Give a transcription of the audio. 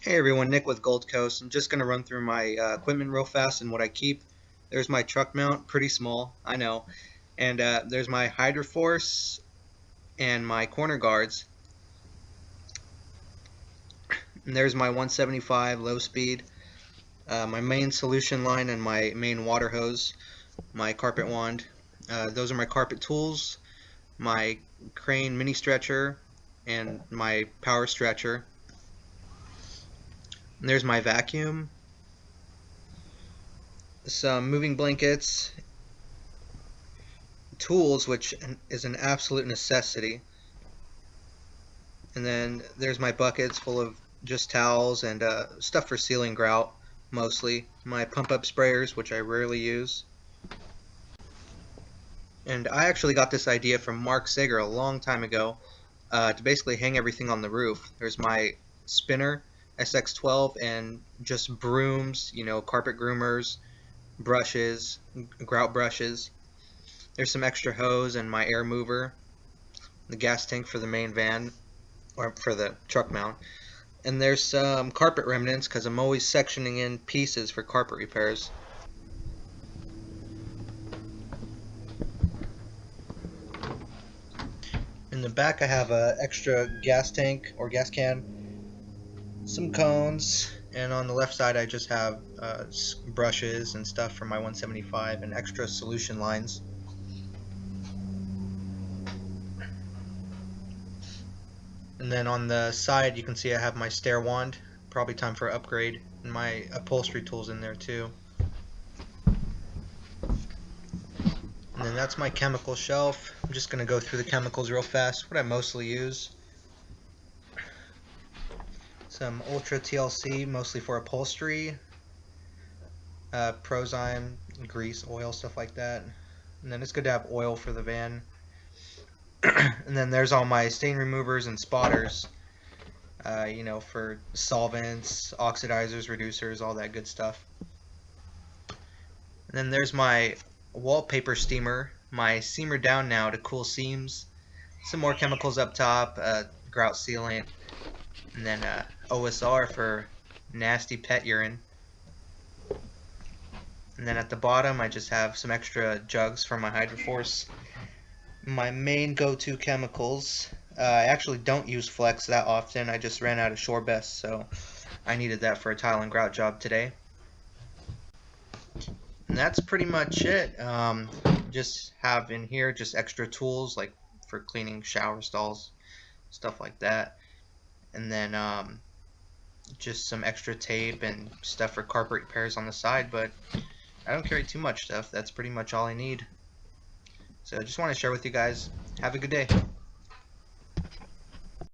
Hey everyone, Nick with Gold Coast. I'm just going to run through my equipment real fast and what I keep. There's my truck mount, pretty small, I know. And there's my Hydroforce and my corner guards. And there's my 175 low speed, my main solution line and my main water hose, my carpet wand. Those are my carpet tools, my crane mini stretcher, and my power stretcher. And there's my vacuum, some moving blankets, tools, which is an absolute necessity. And then there's my buckets full of just towels and stuff for sealing grout, mostly. My pump up sprayers, which I rarely use. And I actually got this idea from Mark Sager a long time ago to basically hang everything on the roof. There's my spinner SX12 and just brooms, carpet groomers, brushes, grout brushes. There's some extra hose and my air mover, the gas tank for the main van, or for the truck mount. And there's some carpet remnants because I'm always sectioning in pieces for carpet repairs. In the back I have an extra gas tank or gas can, some cones, and on the left side I just have brushes and stuff for my 175 and extra solution lines. And then on the side you can see I have my stair wand, probably time for an upgrade, and my upholstery tools in there too. And then that's my chemical shelf. I'm just going to go through the chemicals real fast, what I mostly use. Some Ultra TLC, mostly for upholstery, Prozyme, grease, oil, stuff like that. And then it's good to have oil for the van. And then there's all my stain removers and spotters, for solvents, oxidizers, reducers, all that good stuff. And then there's my wallpaper steamer, my seamer down now to cool seams, some more chemicals up top, grout sealant, and then OSR for nasty pet urine. And then at the bottom I just have some extra jugs for my Hydroforce. My main go-to chemicals, I actually don't use Flex that often, I just ran out of Shore Best, so I needed that for a tile and grout job today. And that's pretty much it. Just have in here just extra tools like for cleaning shower stalls, stuff like that. And then just some extra tape and stuff for carpet repairs on the side, but I don't carry too much stuff. That's pretty much all I need. So I just want to share with you guys. Have a good day.